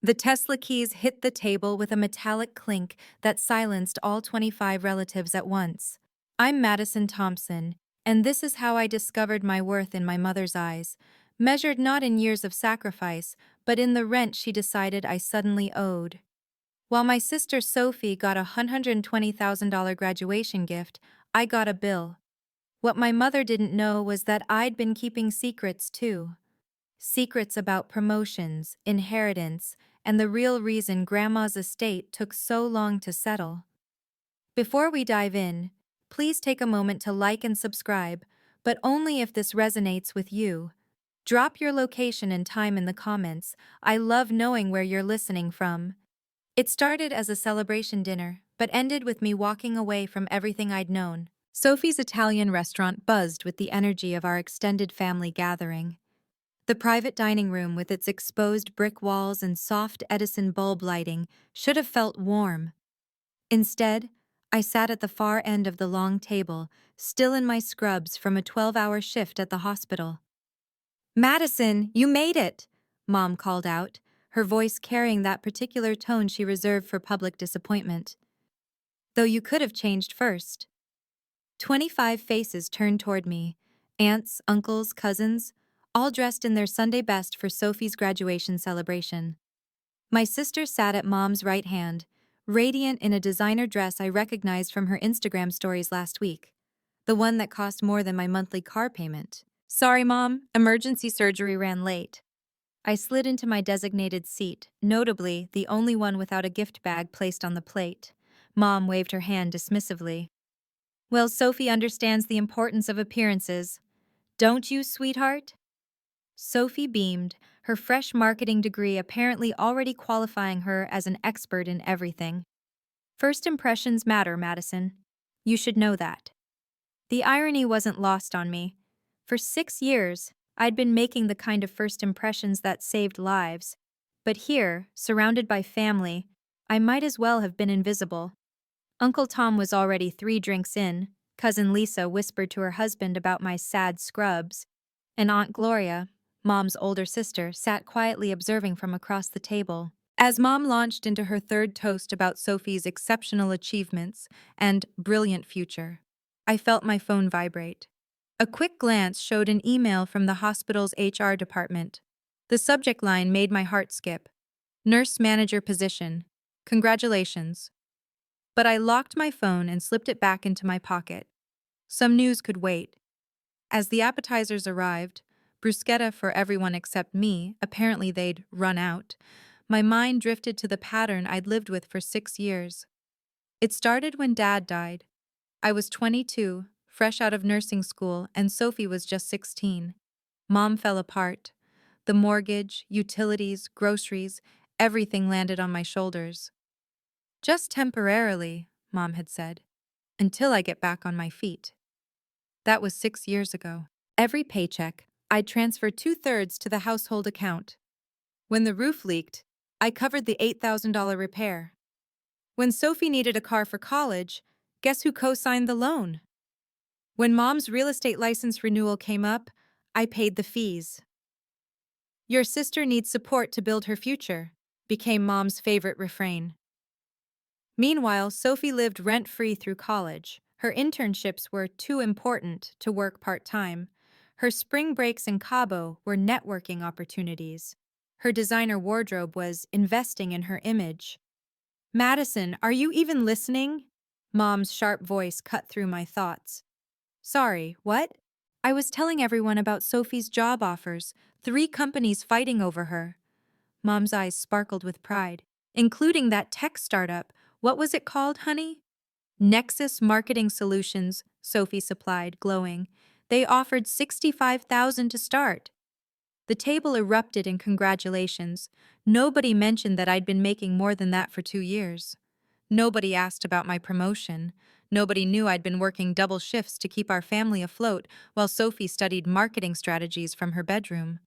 The Tesla keys hit the table with a metallic clink that silenced all 25 relatives at once. I'm Madison Thompson, and this is how I discovered my worth in my mother's eyes, measured not in years of sacrifice, but in the rent she decided I suddenly owed. While my sister Sophie got a $120,000 graduation gift, I got a bill. What my mother didn't know was that I'd been keeping secrets too. Secrets about promotions, inheritance, and the real reason Grandma's estate took so long to settle. Before we dive in, please take a moment to like and subscribe, but only if this resonates with you. Drop your location and time in the comments. I love knowing where you're listening from. It started as a celebration dinner, but ended with me walking away from everything I'd known. Sophie's Italian restaurant buzzed with the energy of our extended family gathering. The private dining room with its exposed brick walls and soft Edison bulb lighting should have felt warm. Instead, I sat at the far end of the long table, still in my scrubs from a 12-hour shift at the hospital. "Madison, you made it!" Mom called out, her voice carrying that particular tone she reserved for public disappointment. "Though you could have changed first." 25 faces turned toward me, aunts, uncles, cousins, all dressed in their Sunday best for Sophie's graduation celebration. My sister sat at Mom's right hand, radiant in a designer dress I recognized from her Instagram stories last week, the one that cost more than my monthly car payment. "Sorry, Mom, emergency surgery ran late." I slid into my designated seat, notably the only one without a gift bag placed on the plate. Mom waved her hand dismissively. "Well, Sophie understands the importance of appearances. Don't you, sweetheart?" Sophie beamed, her fresh marketing degree apparently already qualifying her as an expert in everything. "First impressions matter, Madison. You should know that." The irony wasn't lost on me. For 6 years, I'd been making the kind of first impressions that saved lives. But here, surrounded by family, I might as well have been invisible. Uncle Tom was already 3 drinks in, Cousin Lisa whispered to her husband about my sad scrubs, and Aunt Gloria, Mom's older sister, sat quietly observing from across the table. As Mom launched into her third toast about Sophie's exceptional achievements and brilliant future, I felt my phone vibrate. A quick glance showed an email from the hospital's HR department. The subject line made my heart skip. "Nurse manager position. Congratulations." But I locked my phone and slipped it back into my pocket. Some news could wait. As the appetizers arrived, bruschetta for everyone except me, apparently they'd run out, my mind drifted to the pattern I'd lived with for 6 years. It started when Dad died. I was 22, fresh out of nursing school, and Sophie was just 16. Mom fell apart. The mortgage, utilities, groceries, everything landed on my shoulders. "Just temporarily," Mom had said, "until I get back on my feet." That was 6 years ago. Every paycheck, I'd transfer 2/3 to the household account. When the roof leaked, I covered the $8,000 repair. When Sophie needed a car for college, guess who co-signed the loan? When Mom's real estate license renewal came up, I paid the fees. "Your sister needs support to build her future," became Mom's favorite refrain. Meanwhile, Sophie lived rent-free through college. Her internships were too important to work part-time. Her spring breaks in Cabo were networking opportunities. Her designer wardrobe was investing in her image. "Madison, are you even listening?" Mom's sharp voice cut through my thoughts. "Sorry, what?" I was telling everyone about Sophie's job offers, 3 companies fighting over her. Mom's eyes sparkled with pride, including that tech startup. What was it called, honey? Nexus Marketing Solutions, Sophie supplied, glowing. They offered $65,000 to start. The table erupted in congratulations. Nobody mentioned that I'd been making more than that for 2 years. Nobody asked about my promotion. Nobody knew I'd been working double shifts to keep our family afloat while Sophie studied marketing strategies from her bedroom.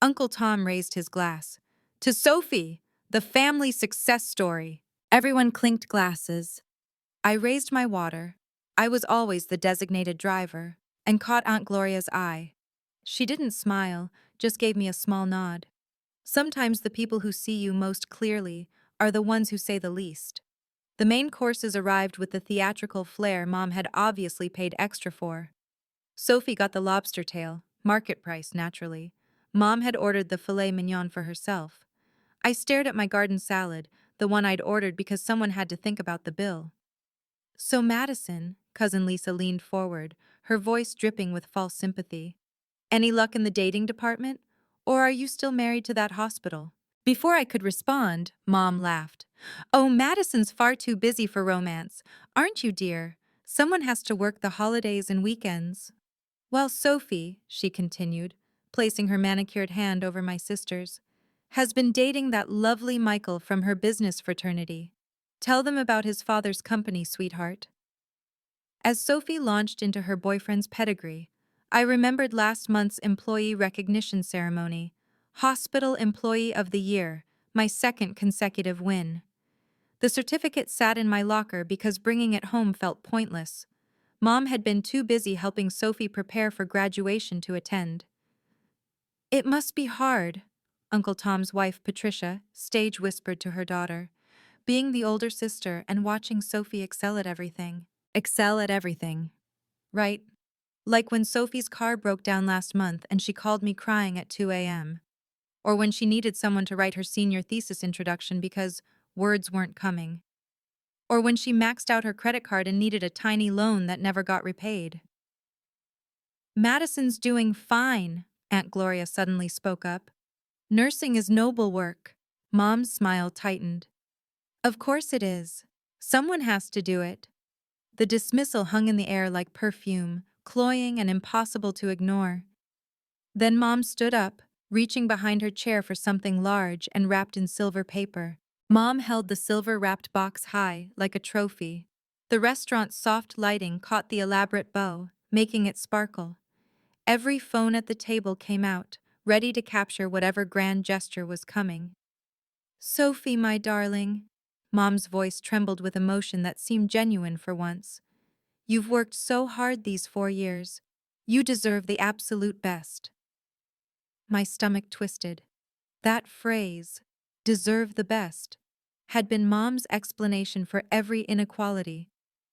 Uncle Tom raised his glass. "To Sophie, the family success story." Everyone clinked glasses. I raised my water. I was always the designated driver, and caught Aunt Gloria's eye. She didn't smile, just gave me a small nod. Sometimes the people who see you most clearly are the ones who say the least. The main courses arrived with the theatrical flair Mom had obviously paid extra for. Sophie got the lobster tail, market price naturally. Mom had ordered the filet mignon for herself. I stared at my garden salad, the one I'd ordered because someone had to think about the bill. So Madison, Cousin Lisa leaned forward, her voice dripping with false sympathy. Any luck in the dating department? Or are you still married to that hospital? Before I could respond, Mom laughed. Oh, Madison's far too busy for romance. Aren't you, dear? Someone has to work the holidays and weekends. While Sophie, she continued, placing her manicured hand over my sister's, has been dating that lovely Michael from her business fraternity. Tell them about his father's company, sweetheart. As Sophie launched into her boyfriend's pedigree, I remembered last month's employee recognition ceremony. Hospital Employee of the Year, my second consecutive win. The certificate sat in my locker because bringing it home felt pointless. Mom had been too busy helping Sophie prepare for graduation to attend. It must be hard, Uncle Tom's wife Patricia stage whispered to her daughter, being the older sister and watching Sophie excel at everything. Excel at everything. Right? Like when Sophie's car broke down last month and she called me crying at 2 a.m. Or when she needed someone to write her senior thesis introduction because words weren't coming. Or when she maxed out her credit card and needed a tiny loan that never got repaid. Madison's doing fine, Aunt Gloria suddenly spoke up. Nursing is noble work. Mom's smile tightened. Of course it is. Someone has to do it. The dismissal hung in the air like perfume, cloying and impossible to ignore. Then Mom stood up, reaching behind her chair for something large and wrapped in silver paper. Mom held the silver-wrapped box high, like a trophy. The restaurant's soft lighting caught the elaborate bow, making it sparkle. Every phone at the table came out, ready to capture whatever grand gesture was coming. Sophie, my darling. Mom's voice trembled with emotion that seemed genuine for once. You've worked so hard these 4 years. You deserve the absolute best. My stomach twisted. That phrase, deserve the best, had been Mom's explanation for every inequality.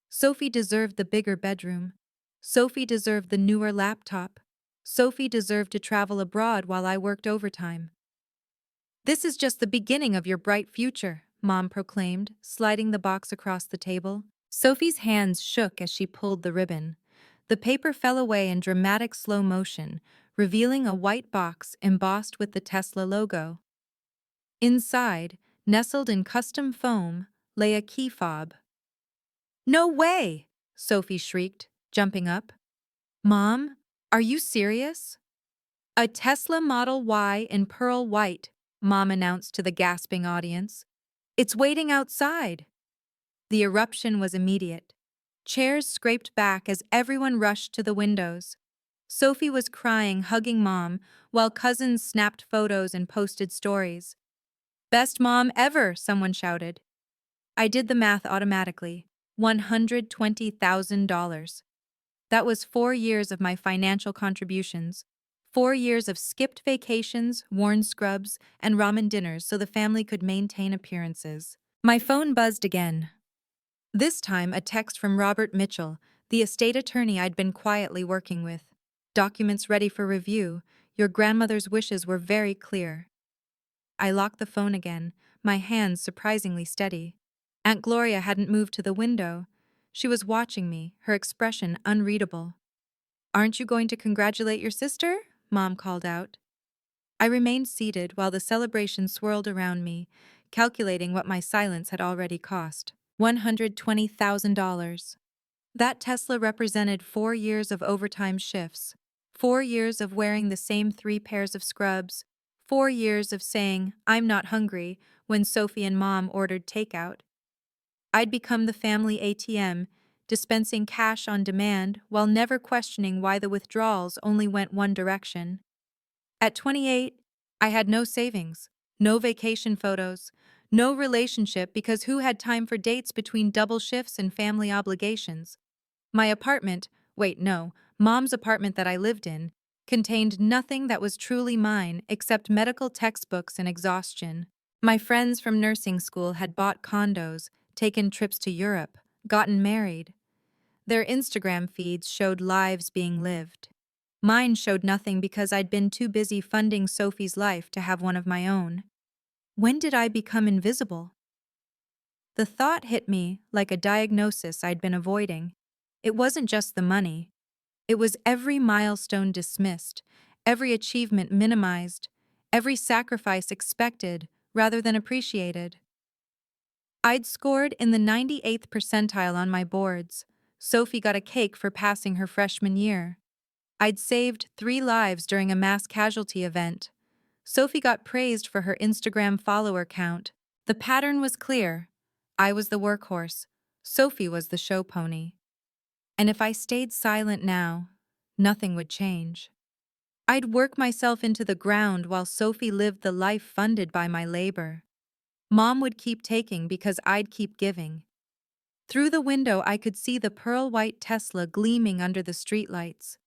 Sophie deserved the bigger bedroom. Sophie deserved the newer laptop. Sophie deserved to travel abroad while I worked overtime. This is just the beginning of your bright future, Mom proclaimed, sliding the box across the table. Sophie's hands shook as she pulled the ribbon. The paper fell away in dramatic slow motion, revealing a white box embossed with the Tesla logo. Inside, nestled in custom foam, lay a key fob. No way! Sophie shrieked, jumping up. Mom, are you serious? A Tesla Model Y in pearl white, Mom announced to the gasping audience. It's waiting outside. The eruption was immediate. Chairs scraped back as everyone rushed to the windows. Sophie was crying, hugging Mom, while cousins snapped photos and posted stories. Best mom ever, someone shouted. I did the math automatically. $120,000. That was 4 years of my financial contributions. 4 years of skipped vacations, worn scrubs, and ramen dinners so the family could maintain appearances. My phone buzzed again. This time, a text from Robert Mitchell, the estate attorney I'd been quietly working with. Documents ready for review. Your grandmother's wishes were very clear. I locked the phone again, my hands surprisingly steady. Aunt Gloria hadn't moved to the window. She was watching me, her expression unreadable. Aren't you going to congratulate your sister? Mom called out. I remained seated while the celebration swirled around me, calculating what my silence had already cost. $120,000. That Tesla represented 4 years of overtime shifts, 4 years of wearing the same 3 pairs of scrubs, 4 years of saying, I'm not hungry, when Sophie and Mom ordered takeout. I'd become the family ATM, dispensing cash on demand while never questioning why the withdrawals only went one direction. At 28, I had no savings, no vacation photos, no relationship because who had time for dates between double shifts and family obligations? My apartment, Mom's apartment that I lived in, contained nothing that was truly mine except medical textbooks and exhaustion. My friends from nursing school had bought condos, taken trips to Europe, gotten married. Their Instagram feeds showed lives being lived. Mine showed nothing because I'd been too busy funding Sophie's life to have one of my own. When did I become invisible? The thought hit me like a diagnosis I'd been avoiding. It wasn't just the money. It was every milestone dismissed, every achievement minimized, every sacrifice expected rather than appreciated. I'd scored in the 98th percentile on my boards. Sophie got a cake for passing her freshman year. I'd saved 3 lives during a mass casualty event. Sophie got praised for her Instagram follower count. The pattern was clear. I was the workhorse. Sophie was the show pony. And if I stayed silent now, nothing would change. I'd work myself into the ground while Sophie lived the life funded by my labor. Mom would keep taking because I'd keep giving. Through the window, I could see the pearl-white Tesla gleaming under the streetlights.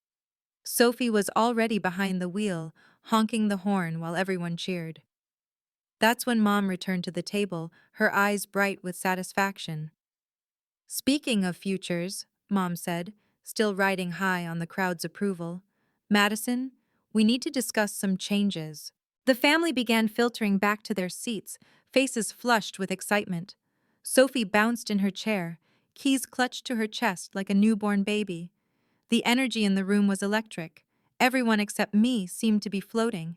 Sophie was already behind the wheel, honking the horn while everyone cheered. That's when Mom returned to the table, her eyes bright with satisfaction. "Speaking of futures," Mom said, still riding high on the crowd's approval, "Madison, we need to discuss some changes." The family began filtering back to their seats, faces flushed with excitement. Sophie bounced in her chair, keys clutched to her chest like a newborn baby. The energy in the room was electric. Everyone except me seemed to be floating.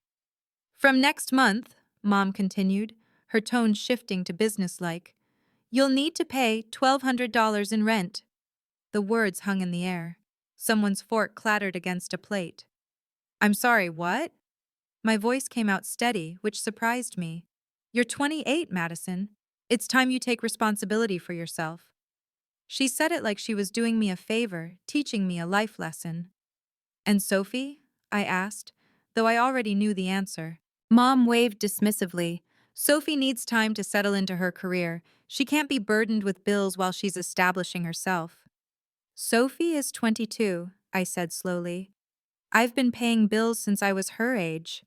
"From next month," Mom continued, her tone shifting to businesslike, "you'll need to pay $1,200 in rent." The words hung in the air. Someone's fork clattered against a plate. "I'm sorry, what?" My voice came out steady, which surprised me. "You're 28, Madison. It's time you take responsibility for yourself." She said it like she was doing me a favor, teaching me a life lesson. "And Sophie?" I asked, though I already knew the answer. Mom waved dismissively. "Sophie needs time to settle into her career. She can't be burdened with bills while she's establishing herself." "Sophie is 22, I said slowly. "I've been paying bills since I was her age."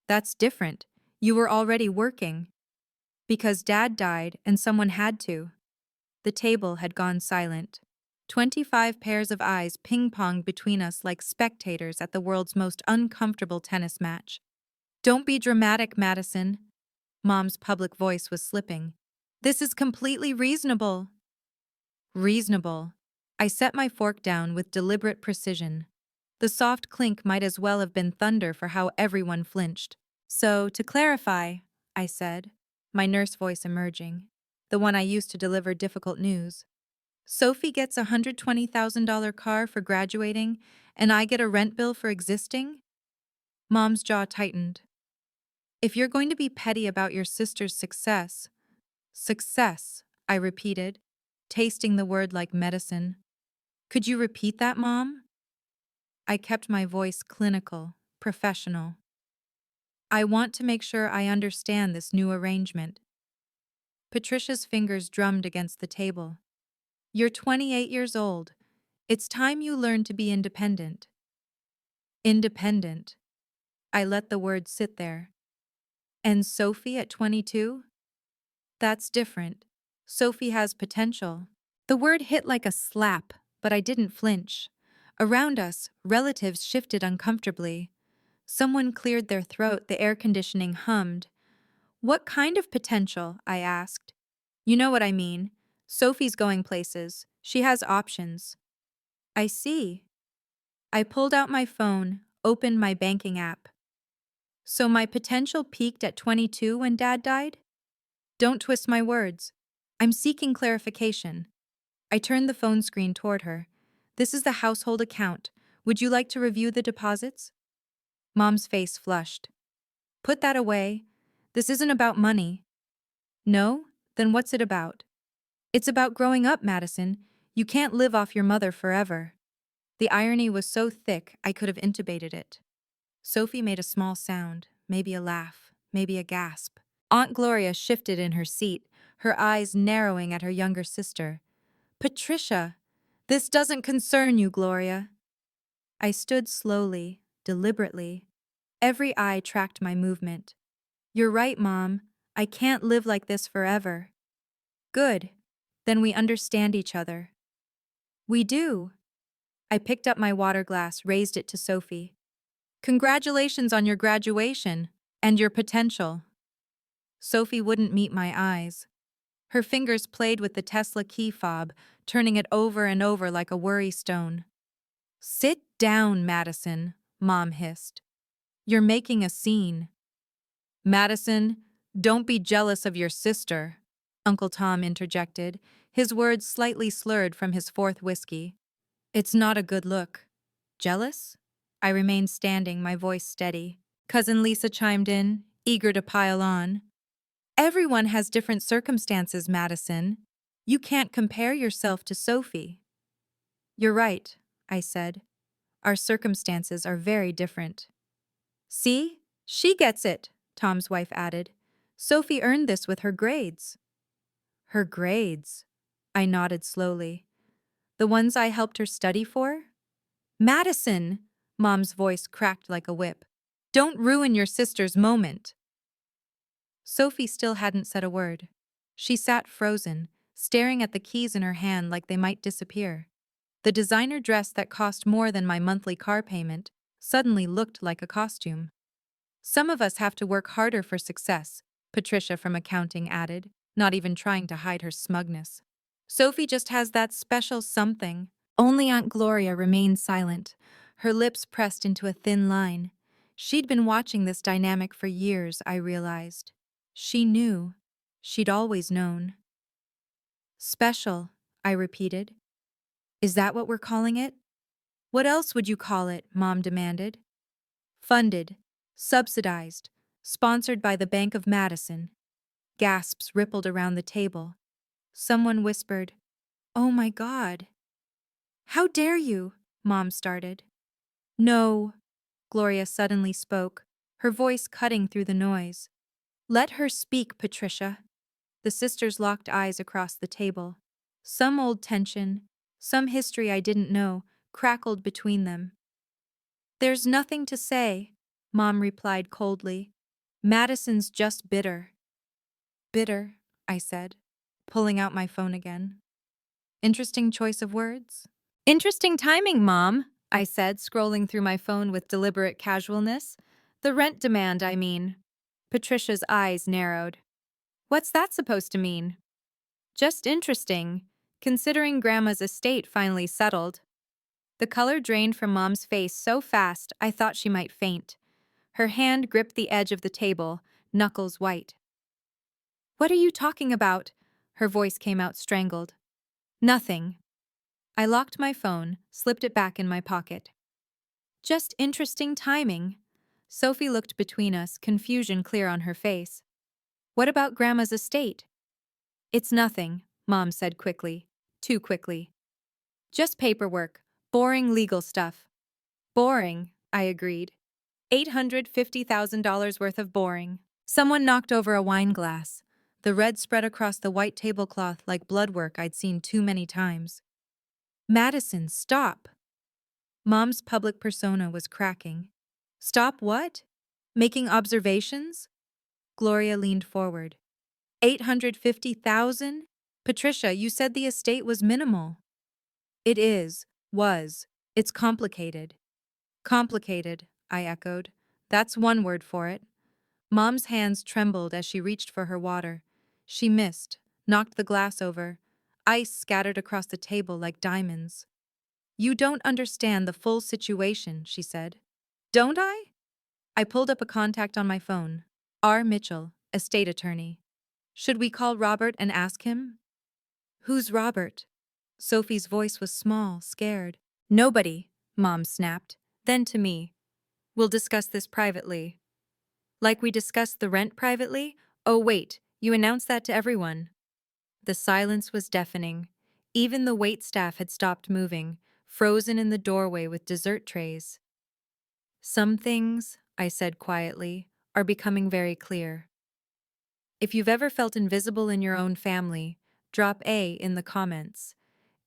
"That's different. You were already working." "Because Dad died and someone had to." The table had gone silent. 25 pairs of eyes ping-ponged between us like spectators at the world's most uncomfortable tennis match. "Don't be dramatic, Madison." Mom's public voice was slipping. "This is completely reasonable." Reasonable. I set my fork down with deliberate precision. The soft clink might as well have been thunder for how everyone flinched. "So, to clarify," I said, my nurse voice emerging, the one I used to deliver difficult news. "Sophie gets a $120,000 car for graduating, and I get a rent bill for existing?" Mom's jaw tightened. "If you're going to be petty about your sister's success," "Success," I repeated, tasting the word like medicine. "Could you repeat that, Mom?" I kept my voice clinical, professional. "I want to make sure I understand this new arrangement." Patricia's fingers drummed against the table. "You're 28 years old. It's time you learn to be independent." Independent. I let the word sit there. And Sophie at 22? That's different. Sophie has potential. The word hit like a slap, but I didn't flinch. Around us, relatives shifted uncomfortably. Someone cleared their throat, the air conditioning hummed. "What kind of potential?" I asked. "You know what I mean. Sophie's going places. She has options." "I see." I pulled out my phone, opened my banking app. "So my potential peaked at 22 when Dad died?" "Don't twist my words. I'm seeking clarification." I turned the phone screen toward her. "This is the household account. Would you like to review the deposits?" Mom's face flushed. "Put that away. This isn't about money." "No? Then what's it about?" "It's about growing up, Madison. You can't live off your mother forever." The irony was so thick I could have intubated it. Sophie made a small sound, maybe a laugh, maybe a gasp. Aunt Gloria shifted in her seat, her eyes narrowing at her younger sister. "Patricia, this doesn't concern you, Gloria." I stood slowly, deliberately. Every eye tracked my movement. You're right, Mom. I can't live like this forever. Good. Then we understand each other. We do. I picked up my water glass, raised it to Sophie. Congratulations on your graduation and your potential. Sophie wouldn't meet my eyes. Her fingers played with the Tesla key fob, turning it over and over like a worry stone. Sit down, Madison, Mom hissed. You're making a scene. Madison, don't be jealous of your sister, Uncle Tom interjected, his words slightly slurred from his fourth whiskey. It's not a good look. Jealous? I remained standing, my voice steady. Cousin Lisa chimed in, eager to pile on. Everyone has different circumstances, Madison. You can't compare yourself to Sophie. You're right, I said. Our circumstances are very different. See? She gets it, Tom's wife added. Sophie earned this with her grades. Her grades? I nodded slowly. The ones I helped her study for? Madison! Mom's voice cracked like a whip. Don't ruin your sister's moment. Sophie still hadn't said a word. She sat frozen, staring at the keys in her hand like they might disappear. The designer dress that cost more than my monthly car payment suddenly looked like a costume. Some of us have to work harder for success, Patricia from accounting added, not even trying to hide her smugness. Sophie just has that special something. Only Aunt Gloria remained silent, her lips pressed into a thin line. She'd been watching this dynamic for years, I realized. She knew. She'd always known. Special, I repeated. Is that what we're calling it? What else would you call it? Mom demanded. Funded, subsidized, sponsored by the Bank of Madison. Gasps rippled around the table. Someone whispered, "Oh my God." How dare you? Mom started. No, Gloria suddenly spoke, her voice cutting through the noise. Let her speak, Patricia. The sisters locked eyes across the table. Some old tension, some history I didn't know, crackled between them. There's nothing to say, Mom replied coldly. Madison's just bitter. Bitter, I said, pulling out my phone again. Interesting choice of words. Interesting timing, Mom, I said, scrolling through my phone with deliberate casualness. The rent demand, I mean. Patricia's eyes narrowed. What's that supposed to mean? Just interesting, considering Grandma's estate finally settled. The color drained from Mom's face so fast I thought she might faint. Her hand gripped the edge of the table, knuckles white. What are you talking about? Her voice came out strangled. Nothing. I locked my phone, slipped it back in my pocket. Just interesting timing. Sophie looked between us, confusion clear on her face. What about Grandma's estate? It's nothing, Mom said quickly. Too quickly. Just paperwork. Boring legal stuff. Boring, I agreed. $850,000 worth of boring. Someone knocked over a wine glass. The red spread across the white tablecloth like bloodwork I'd seen too many times. Madison, stop. Mom's public persona was cracking. Stop what? Making observations? Gloria leaned forward. 850,000? Patricia, you said the estate was minimal. It is, was. It's complicated. Complicated, I echoed. That's one word for it. Mom's hands trembled as she reached for her water. She missed, knocked the glass over. Ice scattered across the table like diamonds. You don't understand the full situation, she said. Don't I? I pulled up a contact on my phone. R. Mitchell, estate attorney. Should we call Robert and ask him? Who's Robert? Sophie's voice was small, scared. Nobody, Mom snapped. Then to me. We'll discuss this privately. Like we discussed the rent privately? Oh wait, you announced that to everyone. The silence was deafening. Even the waitstaff had stopped moving, frozen in the doorway with dessert trays. Some things, I said quietly, are becoming very clear. If you've ever felt invisible in your own family, drop A in the comments.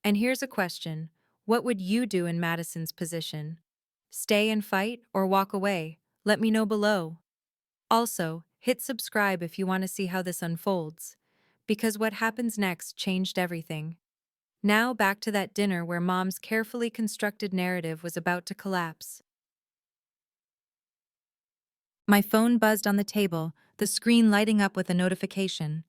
And here's a question. What would you do in Madison's position? Stay and fight or walk away? Let me know below. Also, hit subscribe if you want to see how this unfolds, because what happens next changed everything. Now back to that dinner where Mom's carefully constructed narrative was about to collapse. My phone buzzed on the table, the screen lighting up with a notification.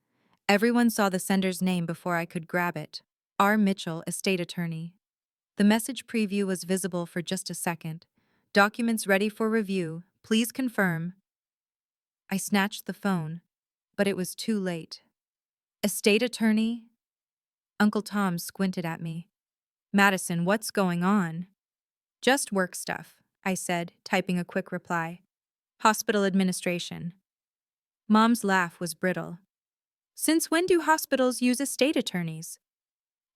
Everyone saw the sender's name before I could grab it. R. Mitchell, estate attorney. The message preview was visible for just a second. Documents ready for review. Please confirm. I snatched the phone, but it was too late. Estate attorney? Uncle Tom squinted at me. Madison, what's going on? Just work stuff, I said, typing a quick reply. Hospital administration. Mom's laugh was brittle. Since when do hospitals use estate attorneys?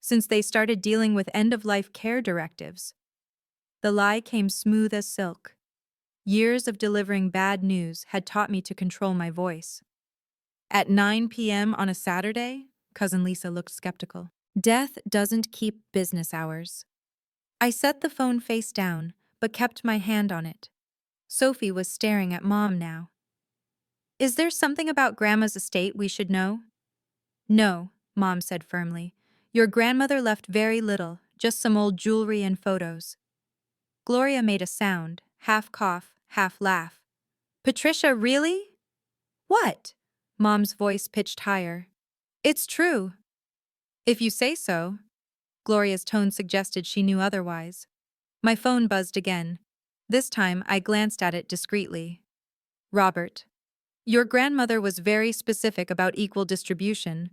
Since they started dealing with end-of-life care directives. The lie came smooth as silk. Years of delivering bad news had taught me to control my voice. At 9 p.m. on a Saturday, Cousin Lisa looked skeptical. Death doesn't keep business hours. I set the phone face down, but kept my hand on it. Sophie was staring at Mom now. Is there something about Grandma's estate we should know? No, Mom said firmly. Your grandmother left very little, just some old jewelry and photos. Gloria made a sound, half cough, half laugh. Patricia, really? What? Mom's voice pitched higher. It's true. If you say so. Gloria's tone suggested she knew otherwise. My phone buzzed again. This time I glanced at it discreetly. Robert. Your grandmother was very specific about equal distribution.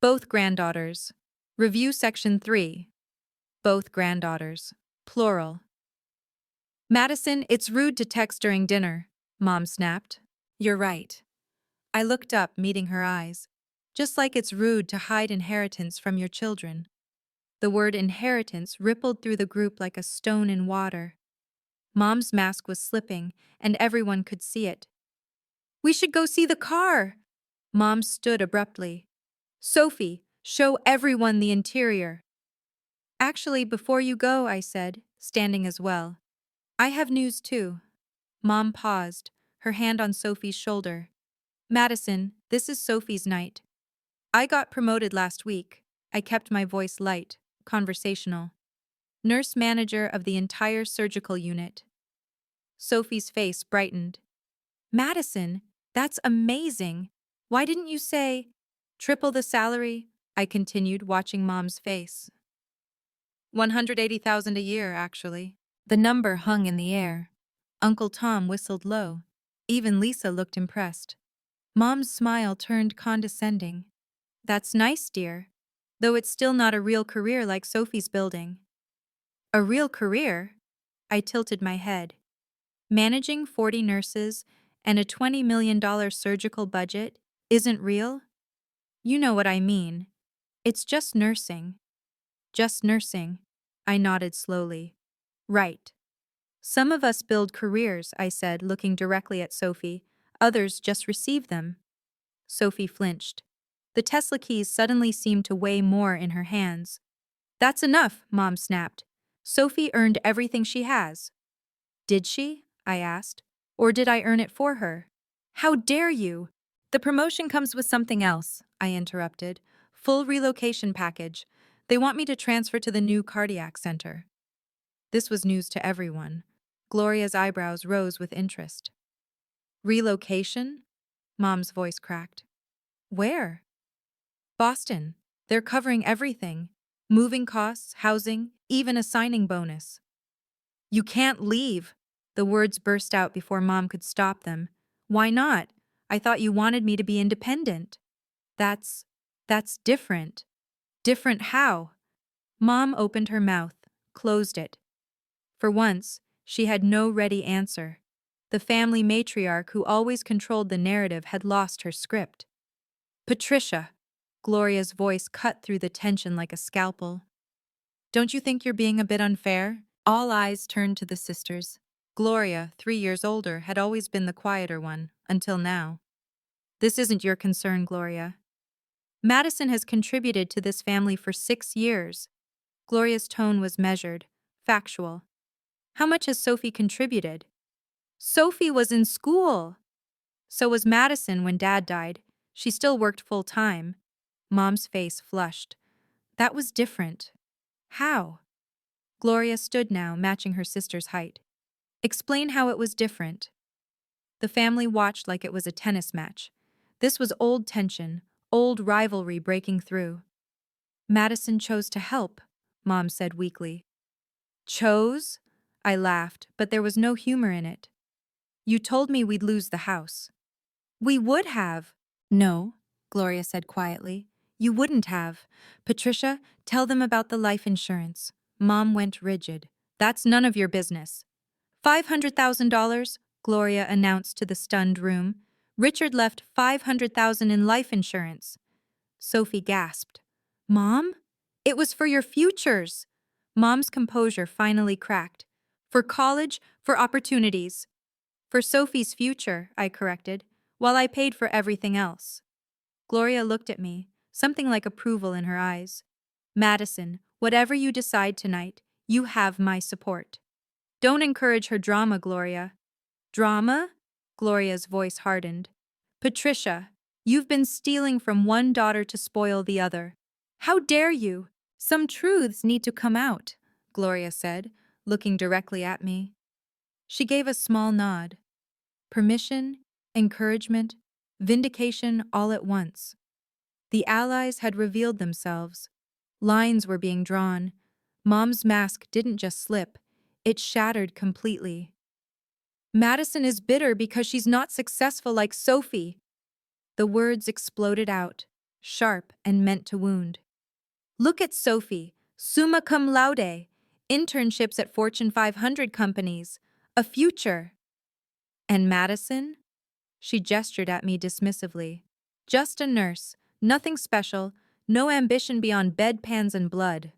Both granddaughters. Review section 3. Both granddaughters. Plural. Madison, it's rude to text during dinner, Mom snapped. You're right. I looked up, meeting her eyes. Just like it's rude to hide inheritance from your children. The word inheritance rippled through the group like a stone in water. Mom's mask was slipping, and everyone could see it. We should go see the car! Mom stood abruptly. Sophie, show everyone the interior. Actually, before you go, I said, standing as well. I have news too. Mom paused, her hand on Sophie's shoulder. Madison, this is Sophie's night. I got promoted last week. I kept my voice light, conversational. Nurse manager of the entire surgical unit. Sophie's face brightened. Madison, that's amazing. Why didn't you say, triple the salary? I continued, watching Mom's face. 180,000 a year, actually. The number hung in the air. Uncle Tom whistled low. Even Lisa looked impressed. Mom's smile turned condescending. That's nice, dear. Though it's still not a real career like Sophie's building. A real career? I tilted my head. Managing 40 nurses and a $20 million surgical budget isn't real? You know what I mean. It's just nursing. Just nursing. I nodded slowly. Right. Some of us build careers, I said, looking directly at Sophie. Others just receive them. Sophie flinched. The Tesla keys suddenly seemed to weigh more in her hands. That's enough, Mom snapped. Sophie earned everything she has. Did she? I asked. Or did I earn it for her? How dare you? The promotion comes with something else, I interrupted. Full relocation package. They want me to transfer to the new cardiac center. This was news to everyone. Gloria's eyebrows rose with interest. Relocation? Mom's voice cracked. Where? Boston. They're covering everything. Moving costs, housing, even a signing bonus. You can't leave. The words burst out before Mom could stop them. Why not? I thought you wanted me to be independent. That's different. Different how? Mom opened her mouth, closed it. For once, she had no ready answer. The family matriarch who always controlled the narrative had lost her script. Patricia. Gloria's voice cut through the tension like a scalpel. Don't you think you're being a bit unfair? All eyes turned to the sisters. Gloria, 3 years older, had always been the quieter one, until now. This isn't your concern, Gloria. Madison has contributed to this family for 6 years. Gloria's tone was measured, factual. How much has Sophie contributed? Sophie was in school. So was Madison when Dad died. She still worked full-time. Mom's face flushed. That was different. How? Gloria stood now, matching her sister's height. Explain how it was different. The family watched like it was a tennis match. This was old tension, old rivalry breaking through. Madison chose to help, Mom said weakly. Chose? I laughed, but there was no humor in it. You told me we'd lose the house. We would have. No, Gloria said quietly. You wouldn't have. Patricia, tell them about the life insurance. Mom went rigid. That's none of your business. $500,000, Gloria announced to the stunned room. Richard left $500,000 in life insurance. Sophie gasped. Mom? It was for your futures. Mom's composure finally cracked. For college, for opportunities. For Sophie's future, I corrected, while I paid for everything else. Gloria looked at me, something like approval in her eyes. Madison, whatever you decide tonight, you have my support. Don't encourage her drama, Gloria. Drama? Gloria's voice hardened. Patricia, you've been stealing from one daughter to spoil the other. How dare you? Some truths need to come out, Gloria said, looking directly at me. She gave a small nod. Permission, encouragement, vindication all at once. The allies had revealed themselves. Lines were being drawn. Mom's mask didn't just slip, it shattered completely. Madison is bitter because she's not successful like Sophie. The words exploded out, sharp and meant to wound. Look at Sophie, summa cum laude, internships at Fortune 500 companies, a future. And Madison? She gestured at me dismissively. Just a nurse, nothing special, no ambition beyond bedpans and blood.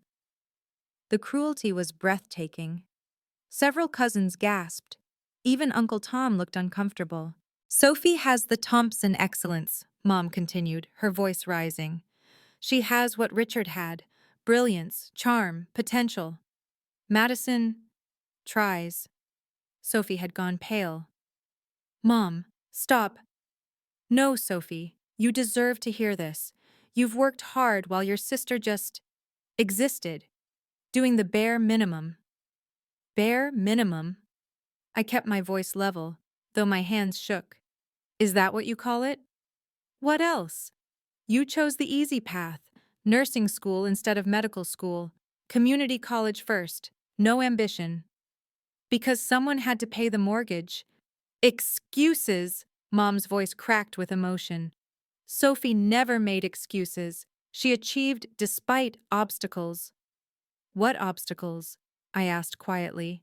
The cruelty was breathtaking. Several cousins gasped. Even Uncle Tom looked uncomfortable. Sophie has the Thompson excellence, Mom continued, her voice rising. She has what Richard had, brilliance, charm, potential. Madison tries. Sophie had gone pale. Mom, stop. No, Sophie, you deserve to hear this. You've worked hard while your sister just existed, doing the bare minimum. Bare minimum? I kept my voice level, though my hands shook. Is that what you call it? What else? You chose the easy path, nursing school instead of medical school, community college first, no ambition. Because someone had to pay the mortgage. Excuses! Mom's voice cracked with emotion. Sophie never made excuses. She achieved despite obstacles. What obstacles? I asked quietly.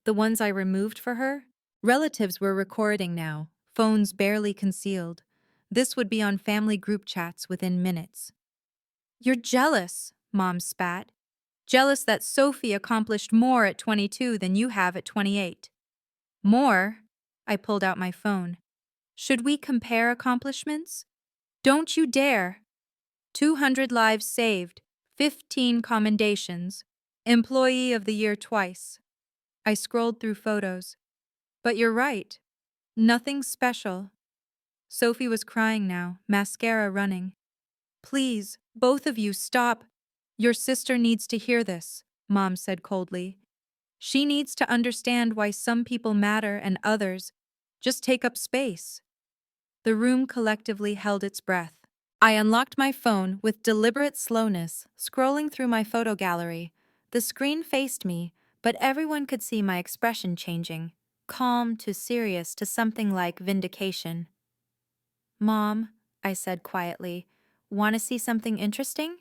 The ones I removed for her? Relatives were recording now, phones barely concealed. This would be on family group chats within minutes. You're jealous, Mom spat. Jealous that Sophie accomplished more at 22 than you have at 28. More? I pulled out my phone. Should we compare accomplishments? Don't you dare. 200 lives saved, 15 commendations, Employee of the Year twice. I scrolled through photos. But you're right. Nothing special. Sophie was crying now, mascara running. Please, both of you, stop. Your sister needs to hear this, Mom said coldly. She needs to understand why some people matter and others just take up space. The room collectively held its breath. I unlocked my phone with deliberate slowness, scrolling through my photo gallery. The screen faced me, but everyone could see my expression changing, calm to serious to something like vindication. Mom, I said quietly, want to see something interesting?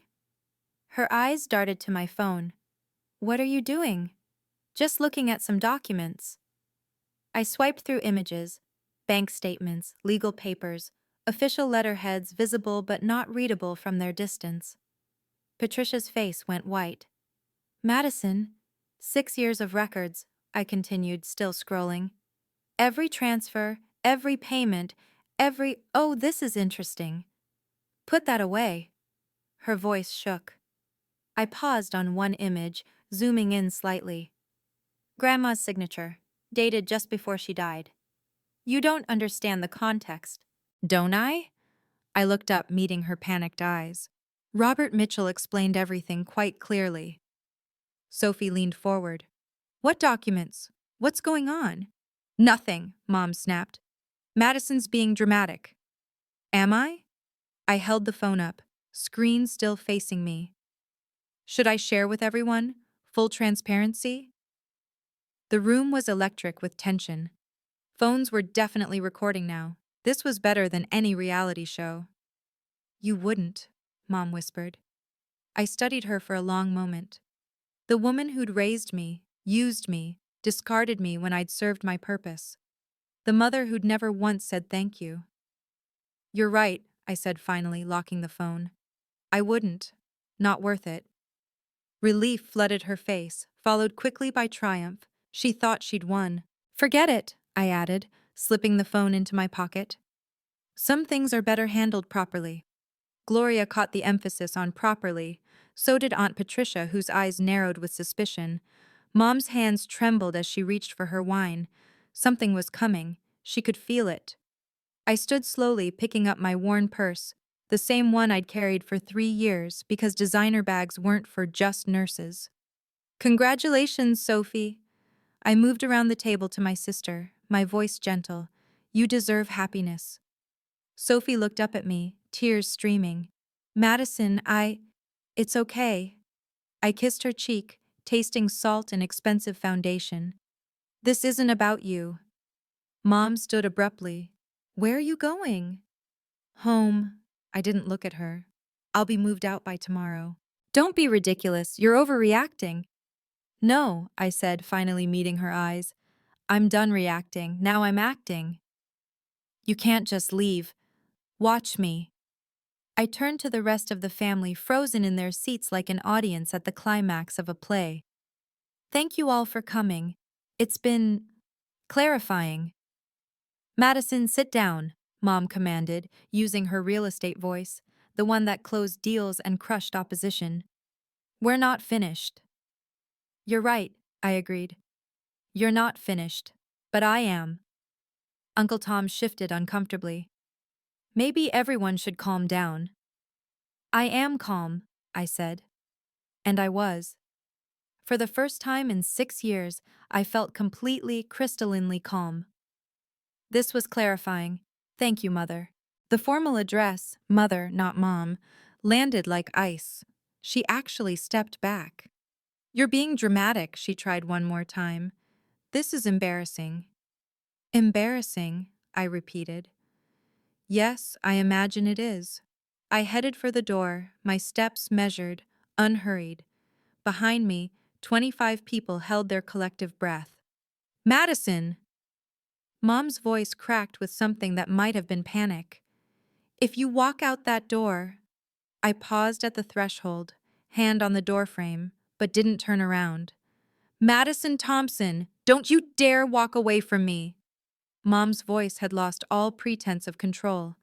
Her eyes darted to my phone. What are you doing? Just looking at some documents. I swiped through images, bank statements, legal papers, official letterheads visible but not readable from their distance. Patricia's face went white. Madison, 6 years of records, I continued, still scrolling. Every transfer, every payment, oh, this is interesting. Put that away. Her voice shook. I paused on one image, zooming in slightly. Grandma's signature, dated just before she died. You don't understand the context. Don't I? I looked up, meeting her panicked eyes. Robert Mitchell explained everything quite clearly. Sophie leaned forward. What documents? What's going on? Nothing, Mom snapped. Madison's being dramatic. Am I? I held the phone up, screen still facing me. Should I share with everyone? Full transparency? The room was electric with tension. Phones were definitely recording now. This was better than any reality show. You wouldn't, Mom whispered. I studied her for a long moment. The woman who'd raised me, used me, discarded me when I'd served my purpose. The mother who'd never once said thank you. You're right, I said finally, locking the phone. I wouldn't. Not worth it. Relief flooded her face, followed quickly by triumph. She thought she'd won. Forget it, I added, slipping the phone into my pocket. Some things are better handled properly. Gloria caught the emphasis on properly. So did Aunt Patricia, whose eyes narrowed with suspicion. Mom's hands trembled as she reached for her wine. Something was coming. She could feel it. I stood slowly, picking up my worn purse, the same one I'd carried for 3 years because designer bags weren't for just nurses. Congratulations, Sophie. I moved around the table to my sister, my voice gentle. You deserve happiness. Sophie looked up at me, tears streaming. Madison, It's okay. I kissed her cheek, tasting salt and expensive foundation. This isn't about you. Mom stood abruptly. Where are you going? Home. I didn't look at her. I'll be moved out by tomorrow. Don't be ridiculous, you're overreacting. No, I said, finally meeting her eyes. I'm done reacting, now I'm acting. You can't just leave. Watch me. I turned to the rest of the family, frozen in their seats like an audience at the climax of a play. Thank you all for coming. It's been clarifying. Madison, sit down, Mom commanded, using her real estate voice, the one that closed deals and crushed opposition. We're not finished. You're right, I agreed. You're not finished, but I am. Uncle Tom shifted uncomfortably. Maybe everyone should calm down. I am calm, I said. And I was. For the first time in 6 years, I felt completely, crystallinely calm. This was clarifying. Thank you, Mother. The formal address, Mother, not Mom, landed like ice. She actually stepped back. You're being dramatic, she tried one more time. This is embarrassing. Embarrassing, I repeated. Yes, I imagine it is. I headed for the door, my steps measured, unhurried. Behind me, 25 people held their collective breath. Madison! Mom's voice cracked with something that might have been panic. If you walk out that door... I paused at the threshold, hand on the doorframe, but didn't turn around. Madison Thompson, don't you dare walk away from me. Mom's voice had lost all pretense of control.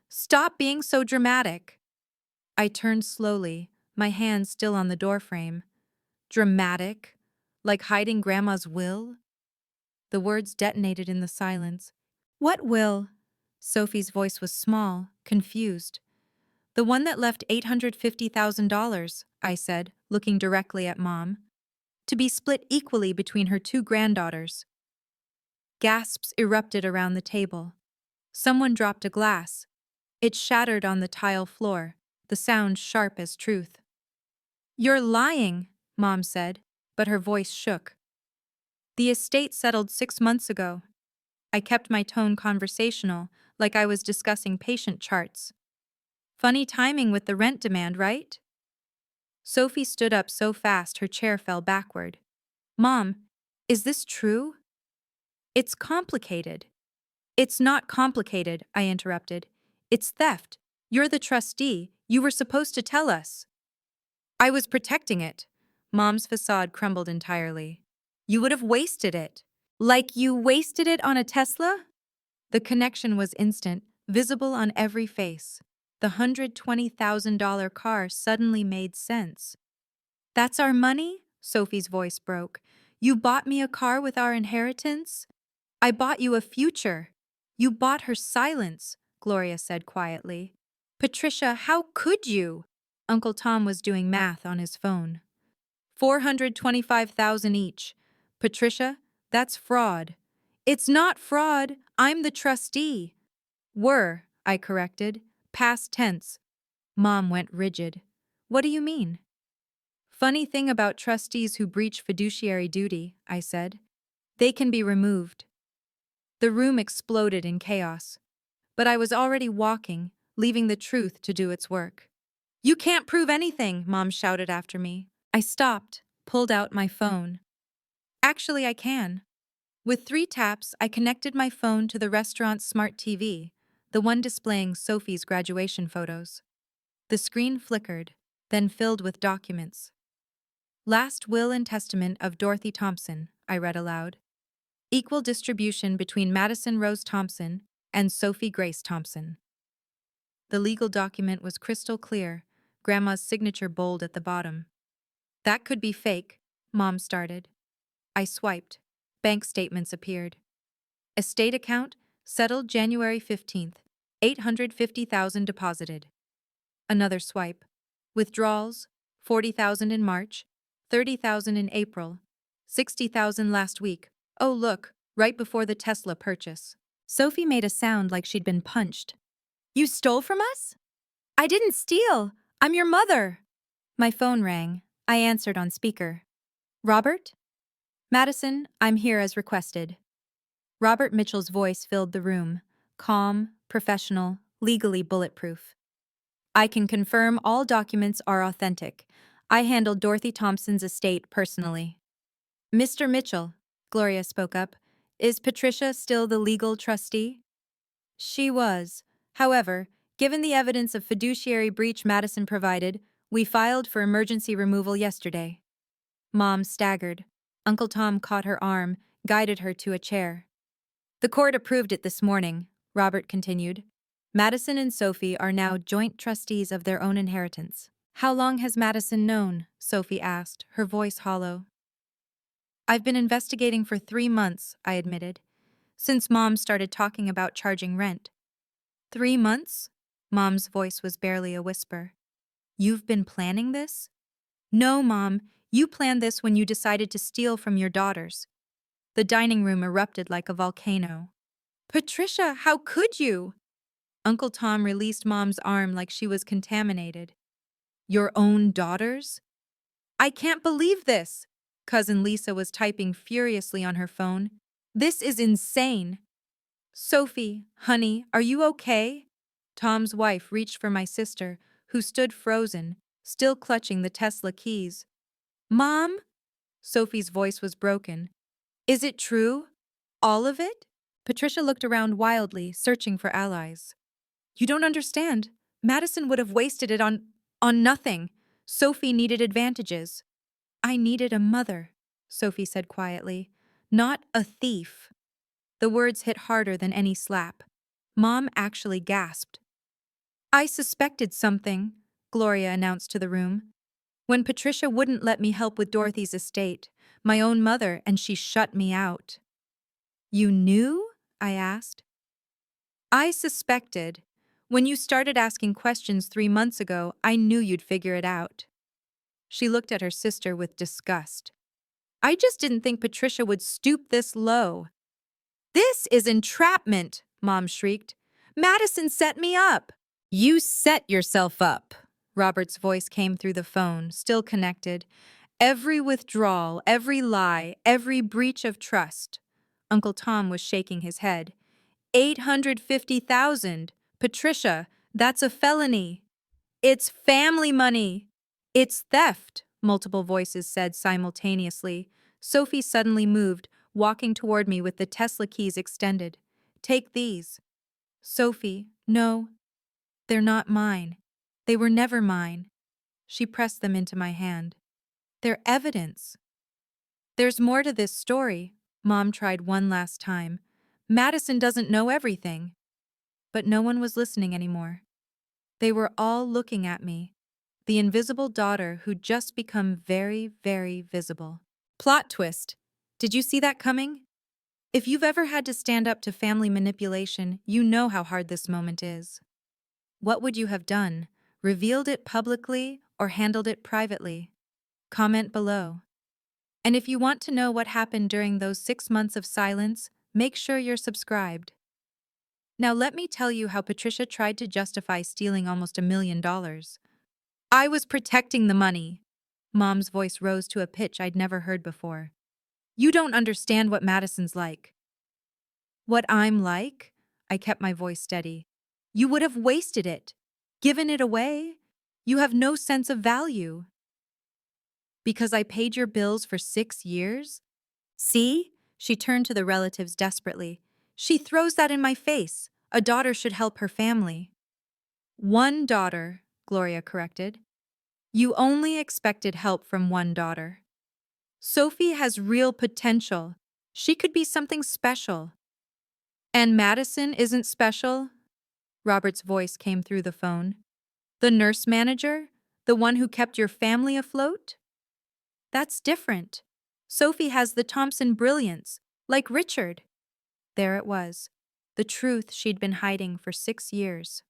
Stop being so dramatic. I turned slowly, my hand still on the doorframe. Dramatic? Like hiding Grandma's will? The words detonated in the silence. What will? Sophie's voice was small, confused. The one that left $850,000, I said, looking directly at Mom. To be split equally between her 2 granddaughters. Gasps erupted around the table. Someone dropped a glass. It shattered on the tile floor, the sound sharp as truth. You're lying, Mom said, but her voice shook. The estate settled 6 months ago. I kept my tone conversational, like I was discussing patient charts. Funny timing with the rent demand, right? Sophie stood up so fast her chair fell backward. Mom, is this true? It's complicated. It's not complicated, I interrupted. It's theft. You're the trustee. You were supposed to tell us. I was protecting it. Mom's facade crumbled entirely. You would have wasted it. Like you wasted it on a Tesla? The connection was instant, visible on every face. The $120,000 car suddenly made sense. That's our money? Sophie's voice broke. You bought me a car with our inheritance? I bought you a future. You bought her silence, Gloria said quietly. Patricia, how could you? Uncle Tom was doing math on his phone. 425,000 each. Patricia, that's fraud. It's not fraud. I'm the trustee. Were, I corrected. Past tense. Mom went rigid. What do you mean? Funny thing about trustees who breach fiduciary duty, I said. They can be removed. The room exploded in chaos. But I was already walking, leaving the truth to do its work. You can't prove anything, Mom shouted after me. I stopped, pulled out my phone. Actually, I can. With 3 taps, I connected my phone to the restaurant's smart TV, the one displaying Sophie's graduation photos. The screen flickered, then filled with documents. Last will and testament of Dorothy Thompson, I read aloud. Equal distribution between Madison Rose Thompson and Sophie Grace Thompson. The legal document was crystal clear, Grandma's signature bold at the bottom. That could be fake, Mom started. I swiped. Bank statements appeared. Estate account, settled January 15th, 850,000 deposited. Another swipe. Withdrawals, 40,000 in March, 30,000 in April, 60,000 last week. Oh look, right before the Tesla purchase. Sophie made a sound like she'd been punched. You stole from us? I didn't steal. I'm your mother. My phone rang. I answered on speaker. Robert? Madison, I'm here as requested. Robert Mitchell's voice filled the room, calm, professional, legally bulletproof. I can confirm all documents are authentic. I handled Dorothy Thompson's estate personally. Mr. Mitchell, Gloria spoke up, is Patricia still the legal trustee? She was. However, given the evidence of fiduciary breach Madison provided, we filed for emergency removal yesterday. Mom staggered. Uncle Tom caught her arm, guided her to a chair. The court approved it this morning, Robert continued. Madison and Sophie are now joint trustees of their own inheritance. How long has Madison known? Sophie asked, her voice hollow. I've been investigating for 3 months, I admitted, since Mom started talking about charging rent. 3 months? Mom's voice was barely a whisper. You've been planning this? No, Mom, you planned this when you decided to steal from your daughters. The dining room erupted like a volcano. Patricia, how could you? Uncle Tom released Mom's arm like she was contaminated. Your own daughters? I can't believe this! Cousin Lisa was typing furiously on her phone. This is insane! Sophie, honey, are you okay? Tom's wife reached for my sister, who stood frozen, still clutching the Tesla keys. Mom? Sophie's voice was broken. Is it true? All of it? Patricia looked around wildly, searching for allies. You don't understand. Madison would have wasted it on nothing. Sophie needed advantages. I needed a mother, Sophie said quietly, not a thief. The words hit harder than any slap. Mom actually gasped. I suspected something, Gloria announced to the room. When Patricia wouldn't let me help with Dorothy's estate, my own mother, and she shut me out. You knew? I asked. I suspected. When you started asking questions 3 months ago, I knew you'd figure it out. She looked at her sister with disgust. I just didn't think Patricia would stoop this low. This is entrapment, Mom shrieked. Madison set me up. You set yourself up. Robert's voice came through the phone, still connected. Every withdrawal, every lie, every breach of trust. Uncle Tom was shaking his head. 850,000. Patricia, that's a felony. It's family money. It's theft, multiple voices said simultaneously. Sophie suddenly moved, walking toward me with the Tesla keys extended. Take these. Sophie, no. They're not mine. They were never mine. She pressed them into my hand. They're evidence. There's more to this story, Mom tried one last time. Madison doesn't know everything. But no one was listening anymore. They were all looking at me, the invisible daughter who'd just become very, very visible. Plot twist. Did you see that coming? If you've ever had to stand up to family manipulation, you know how hard this moment is. What would you have done? Revealed it publicly or handled it privately? Comment below. And if you want to know what happened during those 6 months of silence, make sure you're subscribed. Now let me tell you how Patricia tried to justify stealing almost $1 million. I was protecting the money. Mom's voice rose to a pitch I'd never heard before. You don't understand what Madison's like. What I'm like? I kept my voice steady. You would have wasted it, given it away. You have no sense of value. Because I paid your bills for 6 years? See? She turned to the relatives desperately. She throws that in my face. A daughter should help her family. One daughter, Gloria corrected. You only expected help from one daughter. Sophie has real potential. She could be something special. And Madison isn't special? Robert's voice came through the phone. The nurse manager? The one who kept your family afloat? That's different. Sophie has the Thompson brilliance, like Richard. There it was, the truth she'd been hiding for 6 years.